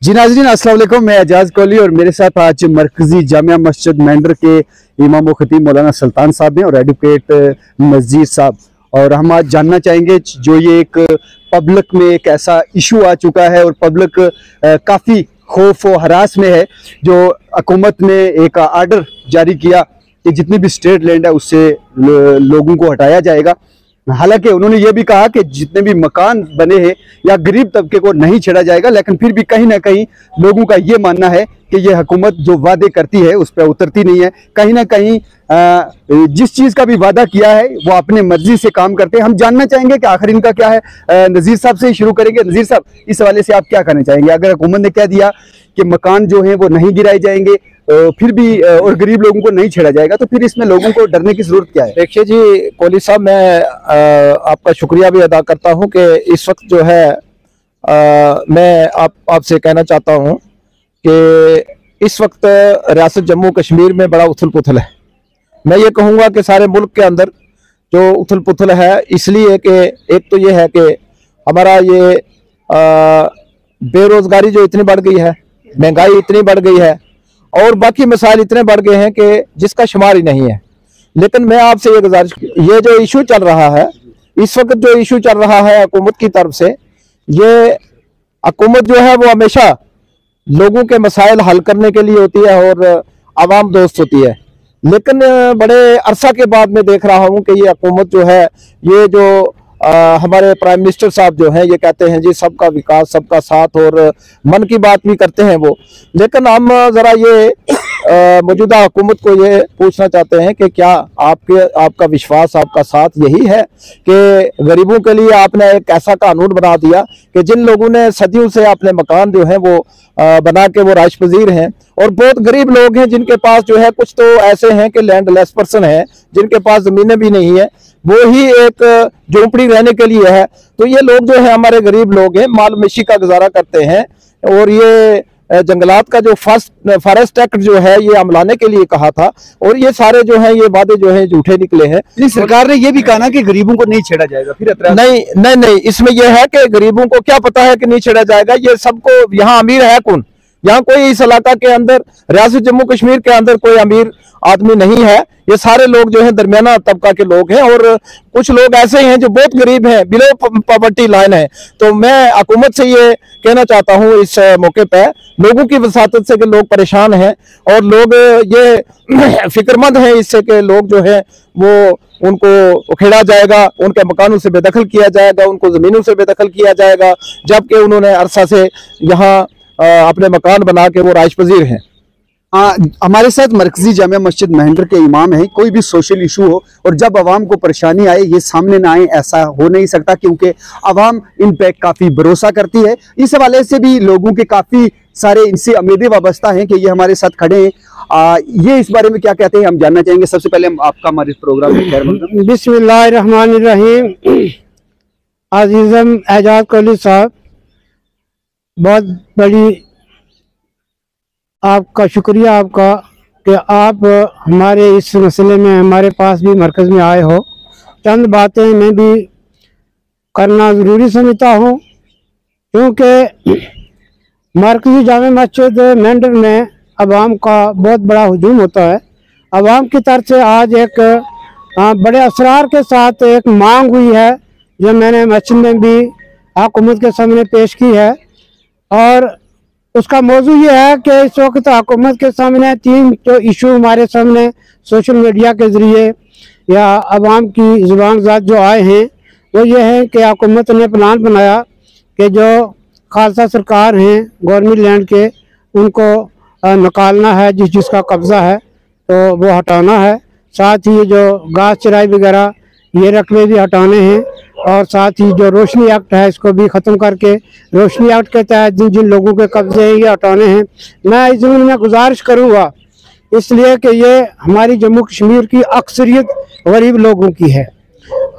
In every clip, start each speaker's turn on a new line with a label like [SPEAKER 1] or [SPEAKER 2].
[SPEAKER 1] जी नाज़रीन, अस्सलाम वालेकुम। मैं एजाज कोहली और मेरे साथ आज मरकजी जामिया मस्जिद मेंढर के इमाम व खतीब मौलाना सुल्तान साहब हैं और एडवोकेट नज़ीर साहब। और हम आज जानना चाहेंगे जो ये एक पब्लिक में एक ऐसा इशू आ चुका है और पब्लिक काफ़ी खौफ व हरास में है, जो हुकूमत ने एक आर्डर जारी किया कि जितनी भी स्टेट लैंड है उससे लोगों को हटाया जाएगा। हालांकि उन्होंने ये भी कहा कि जितने भी मकान बने हैं या गरीब तबके को नहीं छेड़ा जाएगा, लेकिन फिर भी कहीं ना कहीं लोगों का ये मानना है कि ये हुकूमत जो वादे करती है उस पर उतरती नहीं है। कहीं ना कहीं जिस चीज़ का भी वादा किया है वो अपने मर्जी से काम करते हैं। हम जानना चाहेंगे कि आखिर इनका क्या है। नज़ीर साहब से ही शुरू करेंगे। नज़ीर साहब, इस हवाले से आप क्या कहना चाहेंगे? अगर हुकूमत ने कह दिया कि मकान जो है वो नहीं गिराए जाएंगे फिर भी और गरीब लोगों को नहीं छेड़ा जाएगा, तो फिर इसमें लोगों को डरने की जरूरत क्या है?
[SPEAKER 2] देखिए जी कोहली साहब, मैं आपका शुक्रिया भी अदा करता हूं कि इस वक्त जो है मैं आपसे कहना चाहता हूं कि इस वक्त रियासत जम्मू कश्मीर में बड़ा उथल पुथल है। मैं ये कहूँगा कि सारे मुल्क के अंदर जो उथल पुथल है, इसलिए कि एक तो ये है कि हमारा ये बेरोजगारी जो इतनी बढ़ गई है, महंगाई इतनी बढ़ गई है और बाकी मसाइल इतने बढ़ गए हैं कि जिसका शुमार ही नहीं है। लेकिन मैं आपसे ये गुजारिश, ये जो इशू चल रहा है इस वक्त, जो इशू चल रहा है हुकूमत की तरफ से, ये हुकूमत जो है वो हमेशा लोगों के मसाइल हल करने के लिए होती है और आवाम दोस्त होती है। लेकिन बड़े अरसा के बाद मैं देख रहा हूँ कि ये हुकूमत जो है, ये जो हमारे प्राइम मिनिस्टर साहब जो हैं, ये कहते हैं जी सबका विकास सबका साथ, और मन की बात भी करते हैं वो। लेकिन हम ज़रा ये मौजूदा हुकूमत को ये पूछना चाहते हैं कि क्या आपका विश्वास, आपका साथ यही है कि गरीबों के लिए आपने एक ऐसा कानून बना दिया कि जिन लोगों ने सदियों से अपने मकान जो हैं वो बना के वो राइश पजीर हैं, और बहुत गरीब लोग हैं जिनके पास जो है, कुछ तो ऐसे हैं कि लैंडलेस पर्सन हैं जिनके पास ज़मीनें भी नहीं है, वो ही एक झोंपड़ी रहने के लिए है। तो ये लोग जो है हमारे गरीब लोग हैं, माल मवेशी का गुजारा करते हैं। और ये जंगलात का जो फॉरेस्ट एक्ट जो है ये अमलाने के लिए कहा था, और ये सारे जो है ये वादे जो है झूठे निकले हैं।
[SPEAKER 1] सरकार ने ये भी कहा ना कि गरीबों को नहीं छेड़ा जाएगा, फिर
[SPEAKER 2] नहीं, इसमें यह है कि गरीबों को क्या पता है कि नहीं छेड़ा जाएगा। ये सबको, यहाँ अमीर है कौन? यहाँ कोई इस इलाका के अंदर, रियासत जम्मू कश्मीर के अंदर कोई अमीर आदमी नहीं है। ये सारे लोग जो है दरमियाना तबका के लोग हैं, और कुछ लोग ऐसे हैं जो बहुत गरीब हैं, बिलो पॉवर्टी लाइन है। तो मैं हुकूमत से ये कहना चाहता हूँ इस मौके पे, लोगों की वसातत से कि लोग परेशान हैं और लोग ये फिक्रमंद हैं इससे कि लोग जो है वो उनको उखेड़ा जाएगा, उनके मकानों से बेदखल किया जाएगा, उनको ज़मीनों से बेदखल किया जाएगा, जबकि उन्होंने अरसा से यहाँ अपने मकान बना के वो राइश पजीर हैं।
[SPEAKER 1] हमारे साथ मरकजी जामिया मस्जिद मेंढर के इमाम हैं। कोई भी सोशल इशू हो और जब आवाम को परेशानी आए ये सामने ना आए, ऐसा हो नहीं सकता, क्योंकि आवाम इन पे काफ़ी भरोसा करती है। इस हवाले से भी लोगों के काफ़ी सारे इनसे उम्मीदें वाबस्ता हैं कि ये हमारे साथ खड़े हैं। ये इस बारे में क्या कहते हैं हम जानना चाहेंगे। सबसे पहले हम आपका हमारे प्रोग्राम में खैर मकदम।
[SPEAKER 3] बिस्मिल्लाहिर्रहमानिर्रहीम। अजीज़म एजाज कोहली साहब, बहुत बड़ी आपका शुक्रिया आपका कि आप हमारे इस मसले में हमारे पास भी मरकज़ में आए हो। चंद बातें मैं भी करना ज़रूरी समझता हूँ, क्योंकि मरकज़ी जामे मस्जिद मेंढर में अवाम का बहुत बड़ा हुजूम होता है। अवाम की तरफ से आज एक बड़े असरार के साथ एक मांग हुई है, जो मैंने मस्जिद में भी हुकूमत के सामने पेश की है। और उसका मौजू ये है कि इस वक्त हुकूमत के सामने 3 जो इशू हमारे सामने सोशल मीडिया के ज़रिए या आवाम की ज़ुबान ज़ात जो आए हैं, वो ये है कि हुकूमत ने प्लान बनाया कि जो खालसा सरकार हैं गवर्नमेंट लैंड के, उनको निकालना है, जिसका कब्ज़ा है तो वो हटाना है। साथ ही जो घास चराई वगैरह ये रकबे भी हटाने हैं, और साथ ही जो रोशनी एक्ट है इसको भी ख़त्म करके रोशनी एक्ट के तहत जिन जिन लोगों के कब्जे हैं ये हटाने हैं। मैं इस ज़मीन में गुजारिश करूँगा, इसलिए कि ये हमारी जम्मू कश्मीर की अक्सरियत गरीब लोगों की है,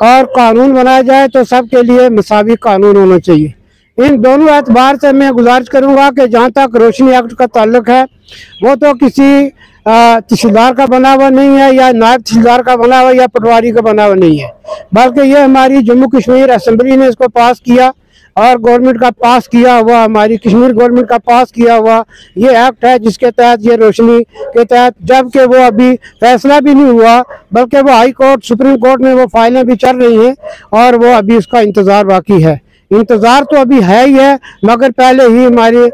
[SPEAKER 3] और कानून बनाया जाए तो सबके लिए मसावी कानून होना चाहिए। इन दोनों एतबार से मैं गुजारिश करूँगा कि जहाँ तक रोशनी एक्ट का ताल्लुक है, वो तो किसी तहसीलदार का बना हुआ नहीं है, या नायब तहसीलदार का बना हुआ, या पटवारी का बना हुआ नहीं है, बल्कि ये हमारी जम्मू कश्मीर असम्बली ने इसको पास किया और गवर्नमेंट का पास किया हुआ, हमारी कश्मीर गवर्नमेंट का पास किया हुआ ये एक्ट है, जिसके तहत ये रोशनी के तहत, जबकि वो अभी फैसला भी नहीं हुआ, बल्कि वो हाई कोर्ट सुप्रीम कोर्ट में वो फाइलें भी चल रही हैं और वो अभी उसका इंतज़ार बाकी है। इंतज़ार तो अभी है ही है, मगर पहले ही हमारी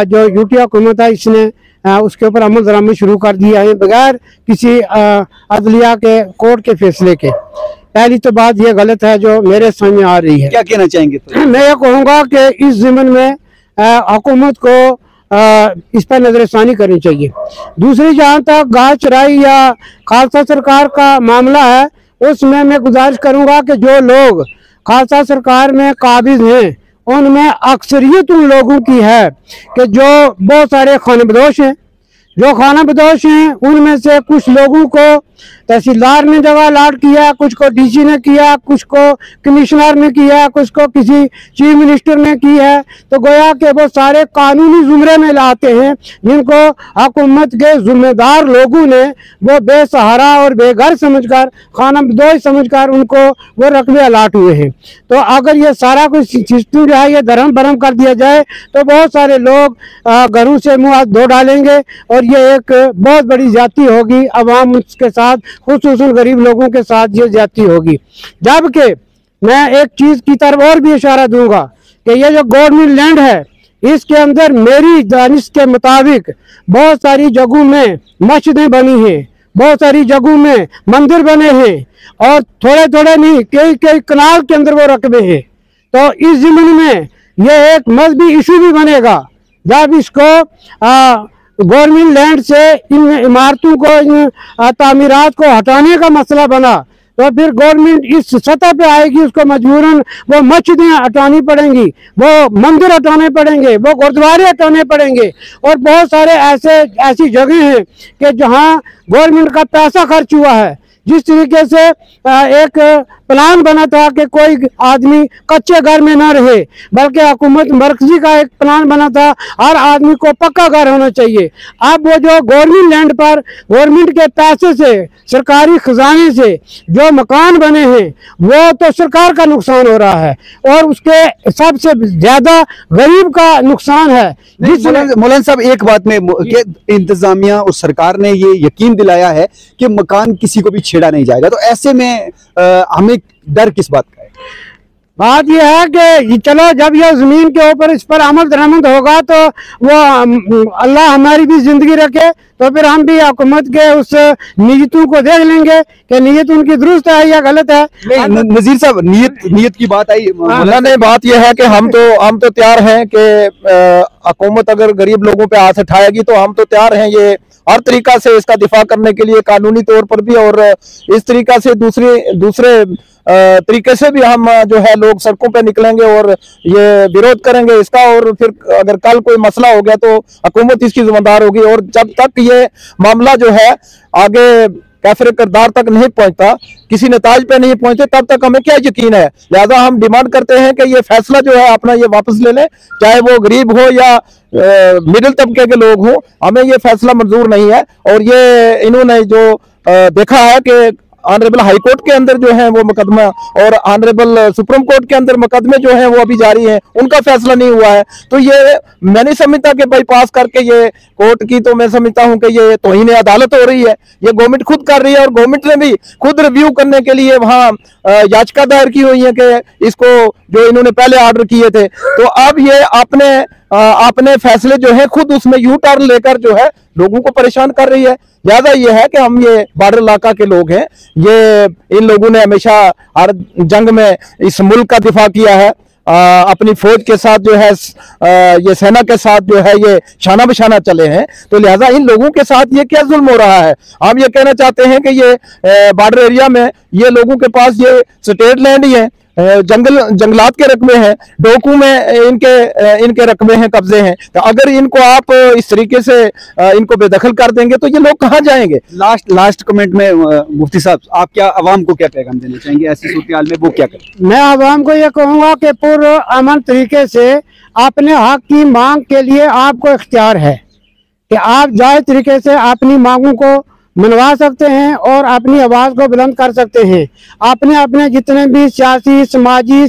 [SPEAKER 3] जो यूटी हुकूमत है इसने उसके ऊपर अमल दरामद शुरू कर दिया है बगैर किसी अदलिया के कोर्ट के फैसले के। पहली तो बात ये गलत है जो मेरे समझ में आ रही है।
[SPEAKER 1] क्या कहना चाहेंगे? तो
[SPEAKER 3] मैं ये कहूँगा कि इस ज़मीन में हुकूमत को इस पर नजरसानी करनी चाहिए। दूसरी, जहाँ तक घास चराई या खालसा सरकार का मामला है, उसमें मैं गुजारिश करूँगा कि जो लोग खालसा सरकार में काबिज हैं उनमें अक्सरियत उन लोगों की है कि जो बहुत सारे खानाबदोश हैं। जो खानाबदोश हैं उनमें से कुछ लोगों को तहसीलदार ने जगह अलॉट किया, कुछ को डीसी ने किया, कुछ को कमिश्नर ने किया, कुछ को किसी चीफ मिनिस्टर ने की है। तो गोया कि वो सारे कानूनी जुमरे में लाते हैं जिनको हुकूमत के जिम्मेदार लोगों ने वो बेसहारा और बेघर समझकर, खानाबदोश समझकर उनको वो रकबे अलॉट हुए हैं। तो अगर ये सारा कुछ सिस्टम जो है ये धर्म भरम कर दिया जाए तो बहुत सारे लोग घरों से मुँह हाथ धो डालेंगे और ये एक बहुत बड़ी ज्यादती होगी अवाम के साथ, खुसूसन गरीब लोगों के साथ ये ज्यादती होगी। जबकि मैं एक चीज की तरफ और भी इशारा दूंगा कि ये जो गवर्नमेंट लैंड है इसके अंदर मेरी दानिश के मुताबिक बहुत सारी जगहों में मस्जिदें बनी हैं, बहुत सारी जगहों में मंदिर बने हैं और थोड़े थोड़े नहीं कई कई कनाल के अंदर वो रकबे हैं। तो इस ज़मीन में ये एक मजहबी इशू भी बनेगा। जब इसको गवर्नमेंट लैंड से इन इमारतों को, इन तामीरात को हटाने का मसला बना तो फिर गवर्नमेंट इस सतह पे आएगी, उसको मजबूरन वो मस्जिदें हटानी पड़ेंगी, वो मंदिर हटाने पड़ेंगे, वो गुरुद्वारे हटाने पड़ेंगे और बहुत सारे ऐसी जगह हैं कि जहां गवर्नमेंट का पैसा खर्च हुआ है। जिस तरीके से एक प्लान बना था कि कोई आदमी कच्चे घर में ना रहे, बल्कि हुकूमत मरकजी का एक प्लान बना था हर आदमी को पक्का घर होना चाहिए। अब वो जो गवर्नमेंट लैंड पर गवर्नमेंट के पैसे से, सरकारी खजाने से जो मकान बने हैं वो तो सरकार का नुकसान हो रहा है और उसके सबसे ज्यादा गरीब का नुकसान है।
[SPEAKER 1] मौलाना साहब, एक बात में इंतजामिया और सरकार ने ये यकीन दिलाया है कि मकान किसी को भी छेड़ा नहीं जाएगा, तो ऐसे में हमें डर किस बात का है?
[SPEAKER 3] बात यह है कि चलो जब यह जमीन के ऊपर इस पर अमल दरामद होगा तो वो अल्लाह हमारी भी जिंदगी रखे तो फिर हम भी हुकूमत के उस नीयतों को देख लेंगे कि नीयत उनकी दुरुस्त है या गलत है।
[SPEAKER 1] नजीर साहब, नीयत की बात आई,
[SPEAKER 2] नहीं, बात यह है कि हम तो तैयार हैं कि हुकूमत अगर गरीब लोगों पे हाथ उठाएगी तो हम तो तैयार हैं ये हर तरीका से इसका दिफा करने के लिए, कानूनी तौर पर भी और इस तरीका से दूसरे तरीके से भी हम जो है लोग सड़कों पे निकलेंगे और ये विरोध करेंगे इसका। और फिर अगर कल कोई मसला हो गया तो हुकूमत इसकी जिम्मेदार होगी और जब तक ये मामला जो है आगे कैफरे किरदार तक नहीं पहुंचता, किसी नताज पे नहीं पहुंचते, तब तक हमें क्या यकीन है। लिहाजा हम डिमांड करते हैं कि ये फैसला जो है अपना ये वापस ले लें, चाहे वो गरीब हो या मिडिल तबके के लोग हो, हमें ये फैसला मंजूर नहीं है। और ये इन्होंने जो देखा है कि ऑनरेबल हाई कोर्ट के अंदर जो है वो मुकदमा और ऑनरेबल सुप्रीम कोर्ट के अंदर मुकदमे जो हैं वो अभी जारी हैं, उनका फैसला नहीं हुआ है। तो ये मैं नहीं समझता कि बाईपास करके ये कोर्ट की, तो मैं समझता हूं कि ये तौहीन अदालत हो रही है, ये गवर्नमेंट खुद कर रही है और गवर्नमेंट ने भी खुद रिव्यू करने के लिए वहां याचिका दायर की हुई है कि इसको जो इन्होंने पहले ऑर्डर किए थे, तो अब ये अपने फैसले जो है खुद उसमें यू टर्न लेकर जो है लोगों को परेशान कर रही है। ज्यादा ये है कि हम ये बॉर्डर इलाका के लोग हैं, ये इन लोगों ने हमेशा हर जंग में इस मुल्क का दिफा किया है, अपनी फौज के साथ जो है ये सेना के साथ जो है ये शाना बशाना चले हैं। तो लिहाजा इन लोगों के साथ ये क्या जुल्म हो रहा है। हम ये कहना चाहते हैं कि ये बॉर्डर एरिया में ये लोगों के पास ये स्टेट लैंड ही है, जंगलात के रकबे हैं, डोकू में इनके रकबे हैं, कब्जे हैं। तो अगर इनको आप इस तरीके से इनको बेदखल कर देंगे तो ये लोग कहाँ जाएंगे।
[SPEAKER 1] लास्ट कमेंट में मुफ्ती साहब, आप क्या अवाम को क्या पैगाम देना चाहेंगे ऐसी सूरत में, वो क्या करें?
[SPEAKER 3] मैं अवाम को ये कहूँगा कि पुरअमन तरीके से अपने हक की मांग के लिए आपको इख्तियार है कि आप जायज़ तरीके से अपनी मांगों को मनवा सकते हैं और अपनी आवाज को बुलंद कर सकते हैं। अपने अपने जितने भी सियासी समाजी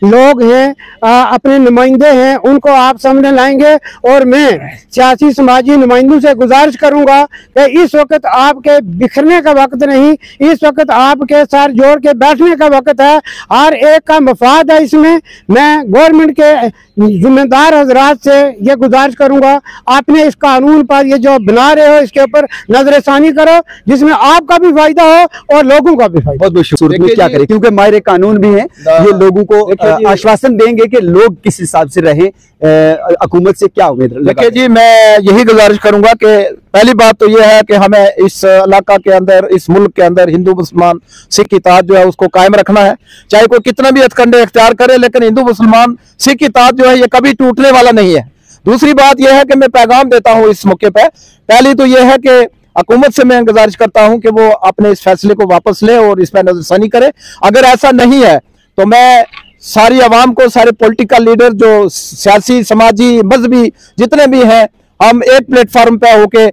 [SPEAKER 3] लोग हैं, अपने नुमाइंदे हैं, उनको आप सामने लाएंगे। और मैं सियासी समाजी नुमाइंदों से गुजारिश करूंगा कि इस वक्त आपके बिखरने का वक्त नहीं, इस वक्त आपके साथ जोड़ के बैठने का वक्त है। हर एक का मफाद है इसमें। मैं गवर्नमेंट के जिम्मेदार हजरात से ये गुजारिश करूंगा, आपने इस कानून पर ये जो बना रहे हो इसके ऊपर नजरसानी करो, जिसमें आपका भी फायदा हो और लोगों का भी फायदा।
[SPEAKER 1] बहुत सूरत में क्या करें, क्योंकि माहिर कानून भी हैं, ये लोगों को आश्वासन देंगे कि लोग किस हिसाब से रहें, हुकूमत से क्या उम्मीद।
[SPEAKER 2] देखिए जी, मैं यही गुजारिश करूंगा कि पहली बात तो यह है कि हमें इस इलाका के अंदर, इस मुल्क के अंदर हिंदू मुसलमान सिख इत्तेहाद जो है उसको कायम रखना है। चाहे कोई कितना भी हथकंडे इख्तियार करे, लेकिन हिंदू मुसलमान सिख इत्तेहाद जो है ये कभी टूटने वाला नहीं है। दूसरी बात यह है कि मैं पैगाम देता हूं इस मौके पर, पहली तो यह है कि हुकूमत से मैं गुजारिश करता हूं कि वो अपने इस फैसले को वापस ले और इस पर नजरसानी करे। अगर ऐसा नहीं है तो मैं सारी आवाम को, सारे पॉलिटिकल लीडर जो सियासी समाजी मजहबी जितने भी हैं, हम एक प्लेटफॉर्म पे होके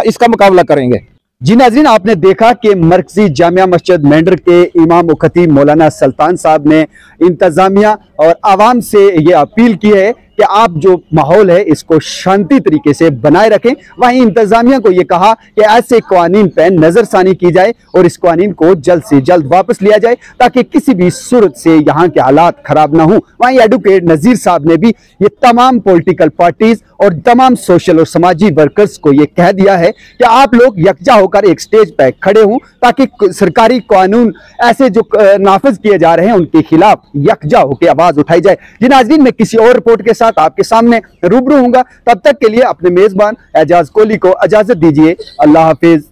[SPEAKER 2] इसका मुकाबला करेंगे।
[SPEAKER 1] जी नाज़रीन, आपने देखा कि मरकजी जामिया मस्जिद मेंढर के इमाम व खतीब मौलाना सुल्तान साहब ने इंतजामिया और आवाम से ये अपील की है कि आप जो माहौल है इसको शांति तरीके से बनाए रखें। वहीं इंतजामिया को ये कहा कि ऐसे कानून पर नजरसानी की जाए और इस कानून को जल्द से जल्द वापस लिया जाए ताकि किसी भी सूरत से यहाँ के हालात खराब ना हो। वहीं एडवोकेट नज़ीर साहब ने भी ये तमाम पॉलिटिकल पार्टीज और तमाम सोशल और समाजी वर्कर्स को ये कह दिया है कि आप लोग यकजा होकर एक स्टेज पर खड़े हों ताकि सरकारी कानून ऐसे जो नाफिज किए जा रहे हैं उनके खिलाफ यकजा होकर आवाज उठाई जाए। जी नाज़रीन, मैं किसी और रिपोर्ट के साथ आपके सामने रूबरू हूंगा। तब तक के लिए अपने मेजबान एजाज कोहली को इजाजत दीजिए। अल्लाह हाफिज।